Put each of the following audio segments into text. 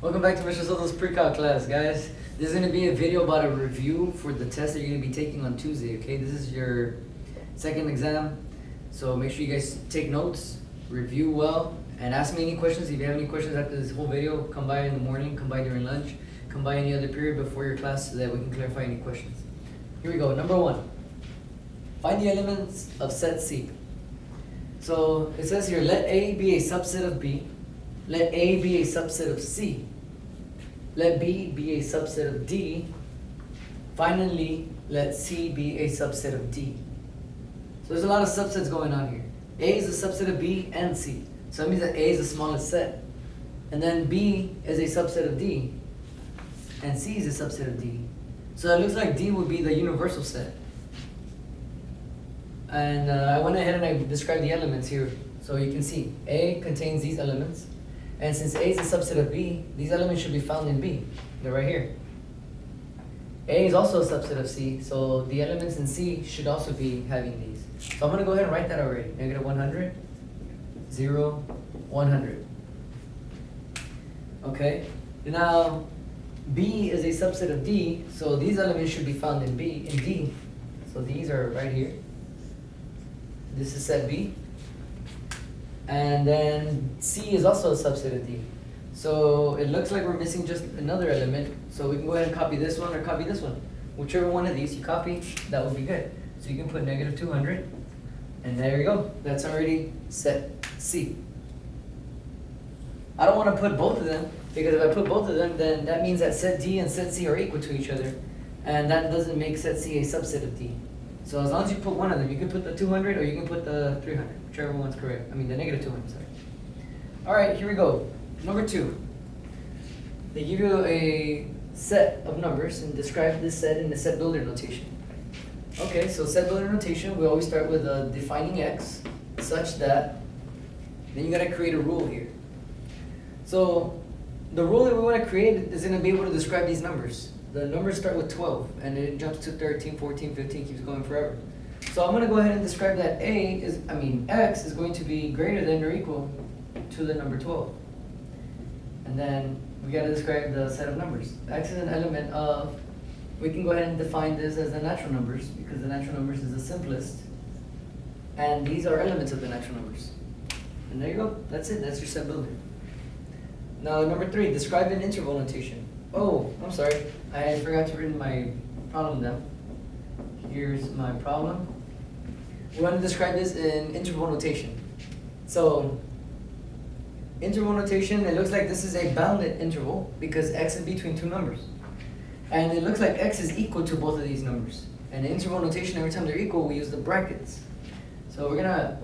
Welcome back to Mr. Soto's pre-calc class, guys. This is going to be a video about a review for the test that you're going to be taking on Tuesday, okay? This is your second exam, so make sure you guys take notes, review well, and ask me any questions. If you have any questions after this whole video, come by in the morning, come by during lunch, come by any other period before your class so that we can clarify any questions. Here we go. Number 1. Find the elements of set C. So it says here, let A be a subset of B. Let A be a subset of C. Let B be a subset of D. Finally, let C be a subset of D. So there's a lot of subsets going on here. A is a subset of B and C. So that means that A is the smallest set. And then B is a subset of D. And C is a subset of D. So it looks like D would be the universal set. And I went ahead and I described the elements here. So you can see A contains these elements. And since A is a subset of B, these elements should be found in B. They're right here. A is also a subset of C, so the elements in C should also be having these. So I'm going to go ahead and write that already. Negative 100, 0, 100. Okay? Now, B is a subset of D, so these elements should be found in D. So these are right here. This is set B. And then C is also a subset of D. So it looks like we're missing just another element. So we can go ahead and copy this one or copy this one. Whichever one of these you copy, that would be good. So you can put negative 200. And there you go. That's already set C. I don't want to put both of them, because if I put both of them, then that means that set D and set C are equal to each other. And that doesn't make set C a subset of D. So as long as you put one of them, you can put the 200 or you can put the 300, whichever one's correct. I mean the negative 200, sorry. All right, here we go. Number 2. They give you a set of numbers and describe this set in the set builder notation. Okay, so set builder notation, we always start with defining x such that, then you gotta create a rule here. So the rule that we want to create is going to be able to describe these numbers. The numbers start with 12, and it jumps to 13, 14, 15, keeps going forever. So I'm going to go ahead and describe that x is going to be greater than or equal to the number 12. And then we got to describe the set of numbers. X is an element of, we can go ahead and define this as the natural numbers, because the natural numbers is the simplest. And these are elements of the natural numbers. And there you go. That's it. That's your set builder. Now, number 3, describe an interval notation. Oh, I'm sorry. I forgot to write my problem down. Here's my problem. We want to describe this in interval notation. So, interval notation, it looks like this is a bounded interval because x is between two numbers. And it looks like x is equal to both of these numbers. And in interval notation, every time they're equal, we use the brackets. So we're going to,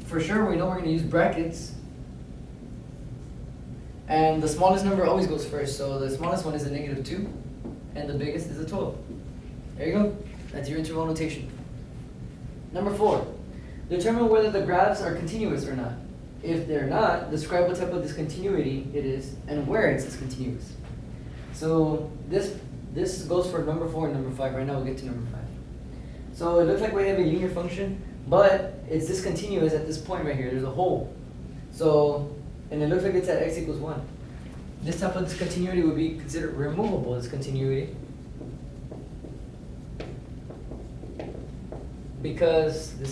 for sure we know we're going to use brackets. And the smallest number always goes first, so the smallest one is a negative 2, and the biggest is a 12. There you go. That's your interval notation. Number 4, determine whether the graphs are continuous or not. If they're not, describe what type of discontinuity it is and where it's discontinuous. So this goes for number 4 and number 5. Right now we'll get to number 5. So it looks like we have a linear function, but it's discontinuous at this point right here. There's a hole. So, and it looks like it's at x equals 1. This type of discontinuity would be considered removable discontinuity, because it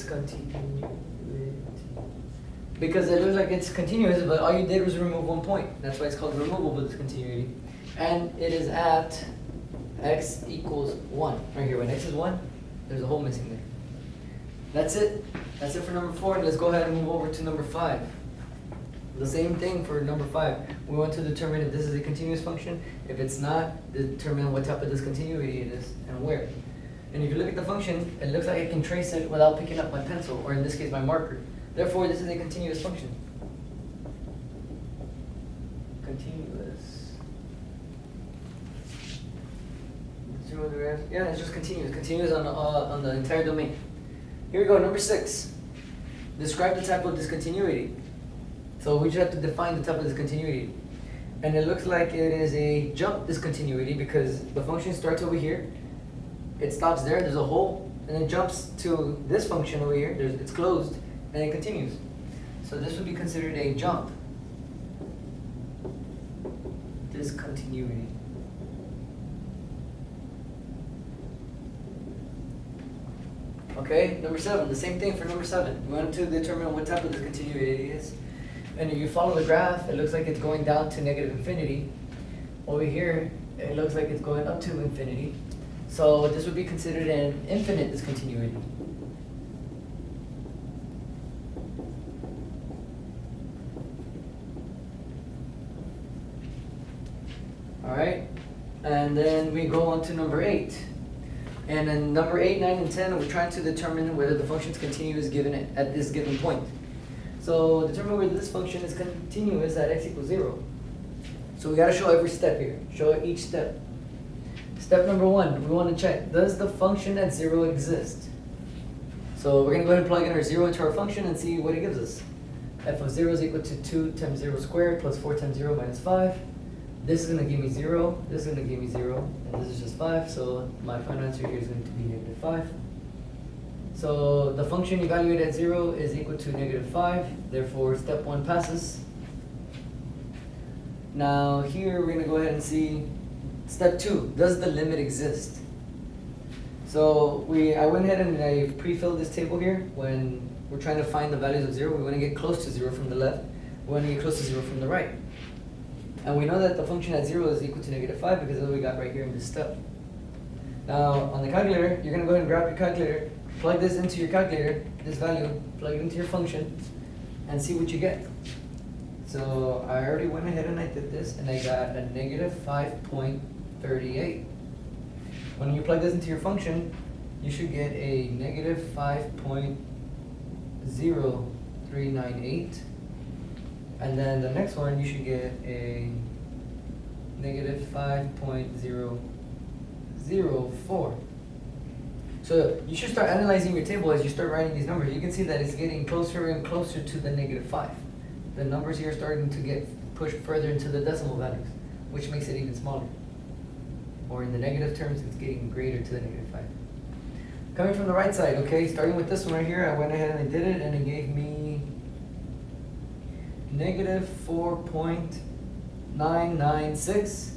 looks like it's continuous, but all you did was remove one point. That's why it's called removable discontinuity. And it is at x equals 1. Right here, when x is 1, there's a hole missing there. That's it. That's it for number 4. Let's go ahead and move over to number 5. The same thing for number 5. We want to determine if this is a continuous function. If it's not, determine what type of discontinuity it is and where. And if you look at the function, it looks like I can trace it without picking up my pencil, or in this case my marker. Therefore, this is a continuous function. Continuous. Yeah, it's just continuous. Continuous on the entire domain. Here we go, number 6. Describe the type of discontinuity. So we just have to define the type of discontinuity. And it looks like it is a jump discontinuity because the function starts over here, it stops there, there's a hole, and it jumps to this function over here, it's closed, and it continues. So this would be considered a jump discontinuity. Okay, number 7, the same thing for number 7. We want to determine what type of discontinuity it is. And if you follow the graph, it looks like it's going down to negative infinity. Over here, it looks like it's going up to infinity. So this would be considered an infinite discontinuity. Alright, and then we go on to number 8. And then number 8, 9, and 10, we're trying to determine whether the function is continuous given at this given point. So determine whether this function is continuous at x equals 0. So we got to show every step here. Show each step. Step number 1, we want to check, does the function at 0 exist? So we're going to go ahead and plug in our 0 into our function and see what it gives us. F of 0 is equal to 2 times 0 squared plus 4 times 0 minus 5. This is going to give me 0, this is going to give me 0, and this is just 5, so my final answer here is going to be negative 5. So the function evaluated at 0 is equal to negative 5, therefore step 1 passes. Now here we're going to go ahead and see step 2, does the limit exist? So I went ahead and I pre-filled this table here. When we're trying to find the values of 0, we want to get close to 0 from the left, we want to get close to 0 from the right. And we know that the function at 0 is equal to negative 5 because that's what we got right here in this step. Now, on the calculator, you're going to go ahead and grab your calculator, plug this into your calculator, this value, plug it into your function, and see what you get. So I already went ahead and I did this, and I got a negative 5.38. When you plug this into your function, you should get a negative 5.0398. And then the next one, you should get a negative 5.004. So you should start analyzing your table as you start writing these numbers. You can see that it's getting closer and closer to the negative 5. The numbers here are starting to get pushed further into the decimal values, which makes it even smaller. Or in the negative terms, it's getting greater to the negative 5. Coming from the right side, okay, starting with this one right here, I went ahead and I did it, and it gave me negative 4.996.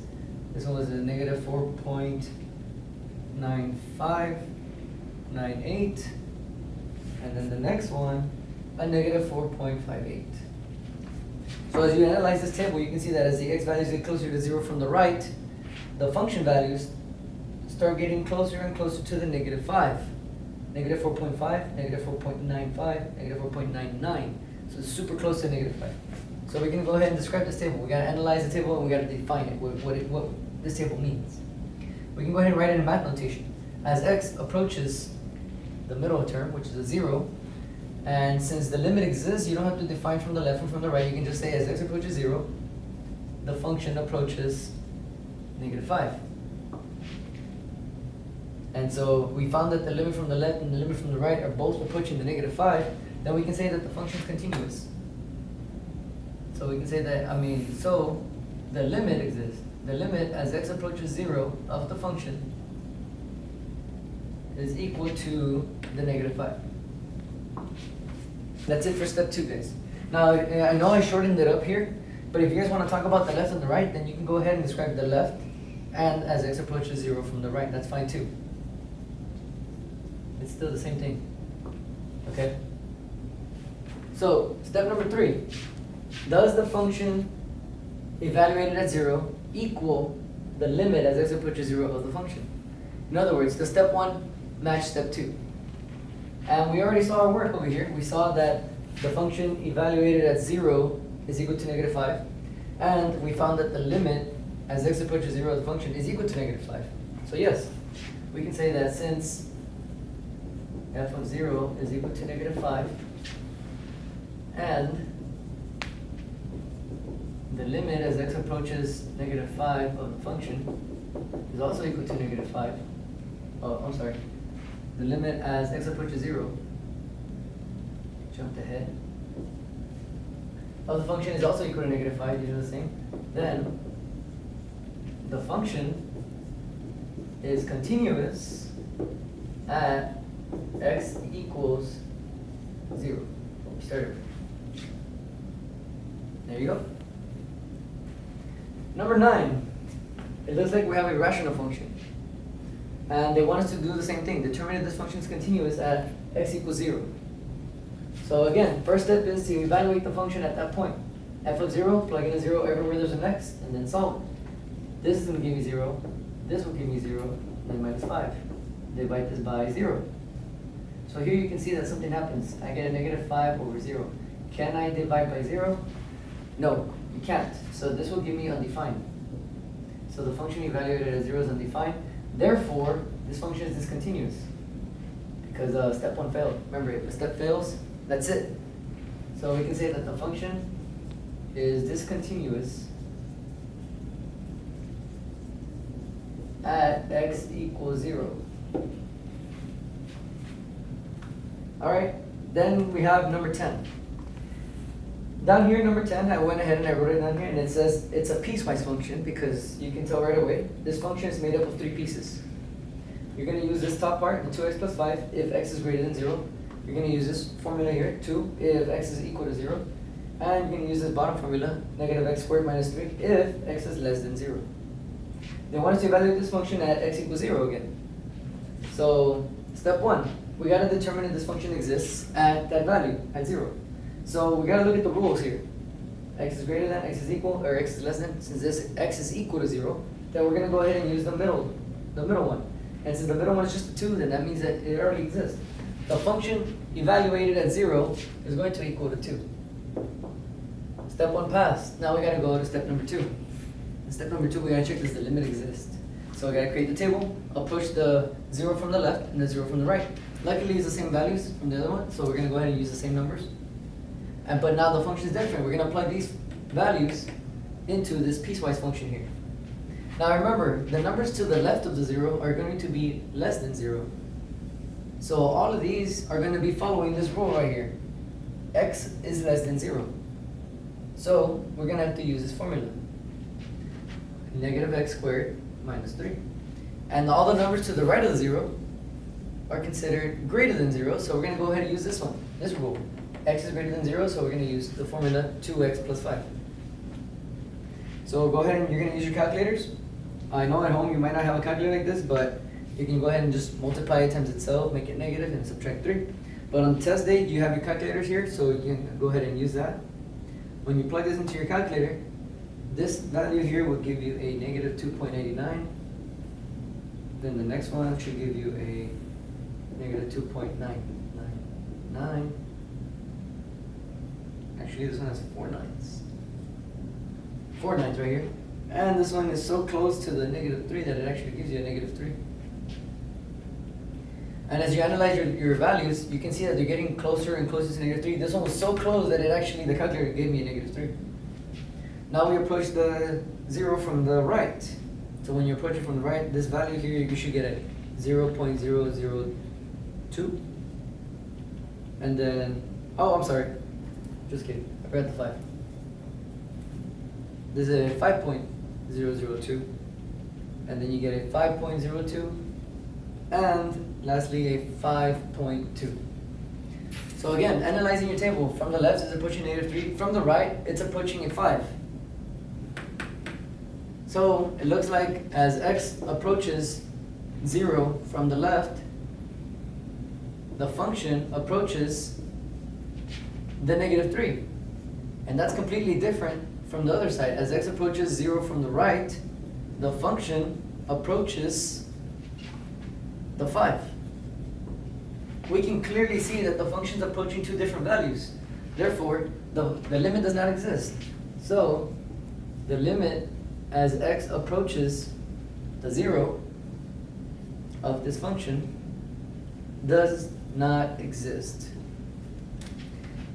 This one was a negative 4.9598. And then the next one, a negative 4.58. So as you analyze this table, you can see that as the x values get closer to 0 from the right, the function values start getting closer and closer to the negative 5. Negative 4.5, negative 4.95, negative 4.99. So it's super close to negative 5. So we're going to go ahead and describe this table. We got to analyze the table and we got to define it, what this table means. We can go ahead and write it in math notation. As x approaches the middle term, which is a 0, and since the limit exists, you don't have to define from the left and from the right. You can just say as x approaches 0, the function approaches negative 5. And so we found that the limit from the left and the limit from the right are both approaching the negative 5. Then we can say that the function is continuous. So we can say that, so the limit exists. The limit as x approaches 0 of the function is equal to the negative 5. That's it for step 2, guys. Now, I know I shortened it up here, but if you guys want to talk about the left and the right, then you can go ahead and describe the left and as x approaches 0 from the right. That's fine too. It's still the same thing. Okay? So, step number 3. Does the function evaluated at 0 equal the limit as x approaches 0 of the function? In other words, does step 1 match step 2? And we already saw our work over here. We saw that the function evaluated at 0 is equal to negative 5. And we found that the limit as x approaches 0 of the function is equal to negative 5. So yes, we can say that since f of 0 is equal to negative 5, and the limit as x approaches negative 5 of the function is also equal to negative 5. Oh, I'm sorry. The limit as x approaches 0, jumped ahead, of the function is also equal to negative 5, these are the same. Then the function is continuous at x equals 0. Start over. There you go. Number 9, it looks like we have a rational function. And they want us to do the same thing, determine if this function is continuous at x equals 0. So again, first step is to evaluate the function at that point. F of 0, plug in a 0 everywhere there's an x, and then solve it. This is going to give me 0, this will give me 0, then minus 5. Divide this by 0. So here you can see that something happens. I get a negative 5 over 0. Can I divide by 0? No, you can't. So this will give me undefined. So the function evaluated at 0 is undefined. Therefore, this function is discontinuous. Because step 1 failed. Remember, if a step fails, that's it. So we can say that the function is discontinuous at x equals 0. Alright, then we have number 10. Down here, number 10, I went ahead and I wrote it down here, and it says it's a piecewise function because you can tell right away this function is made up of 3 pieces. You're going to use this top part, the 2x plus 5, if x is greater than 0. You're going to use this formula here, 2, if x is equal to 0. And you're going to use this bottom formula, negative x squared minus 3, if x is less than 0. They want us to evaluate this function at x equals 0 again. So, step 1, we got to determine if this function exists at that value, at 0. So we got to look at the rules here. X is greater than, x is equal, or x is less than. Since this x is equal to 0, then we're going to go ahead and use the middle one. And since the middle one is just a 2, then that means that it already exists. The function evaluated at 0 is going to equal to 2. Step 1 passed. Now we got to go to step number 2. In step number 2, we got to check does the limit exist. So we got to create the table, approach the 0 from the left and the 0 from the right. Luckily, it's the same values from the other one, so we're going to go ahead and use the same numbers. But now the function is different. We're going to plug these values into this piecewise function here. Now remember, the numbers to the left of the 0 are going to be less than 0. So all of these are going to be following this rule right here. X is less than 0. So we're going to have to use this formula. Negative x squared minus 3. And all the numbers to the right of the 0 are considered greater than 0. So we're going to go ahead and use this one, this rule. X is greater than 0, so we're going to use the formula 2x plus 5. So go ahead and you're going to use your calculators. I know at home you might not have a calculator like this, but you can go ahead and just multiply it times itself, make it negative, and subtract 3. But on test day, you have your calculators here, so you can go ahead and use that. When you plug this into your calculator, this value here will give you a negative 2.89. Then the next one should give you a negative 2.999. Actually, this one has 4 nines. 4 nines right here. And this one is so close to the negative 3 that it actually gives you a negative 3. And as you analyze your values, you can see that they're getting closer and closer to negative 3. This one was so close that it actually, the calculator gave me a negative 3. Now we approach the 0 from the right. So when you approach it from the right, this value here, you should get a 0.002. And then, oh, I'm sorry. Just kidding, I forgot the 5. There's a 5.002, and then you get a 5.02, and lastly a 5.2. So again, analyzing your table, from the left it's approaching negative 3, from the right it's approaching a 5. So it looks like as x approaches 0 from the left, the function approaches the negative 3. And that's completely different from the other side. As x approaches 0 from the right, the function approaches the 5. We can clearly see that the function's approaching 2 different values. Therefore, the limit does not exist. So, the limit as x approaches the 0 of this function does not exist.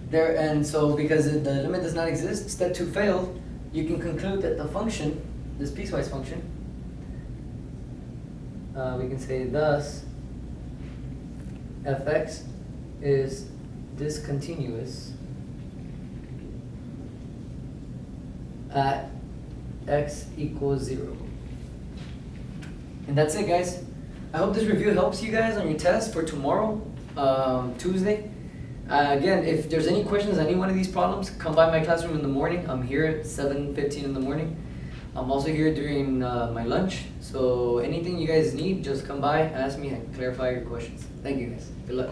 And so because the limit does not exist, step 2 failed, you can conclude that the function, this piecewise function, we can say thus fx is discontinuous at x equals 0. And that's it, guys. I hope this review helps you guys on your test for tomorrow, Tuesday. Again, if there's any questions on any one of these problems, come by my classroom in the morning. I'm here at 7:15 in the morning. I'm also here during my lunch, so anything you guys need, just come by, ask me, and clarify your questions. Thank you guys. Good luck.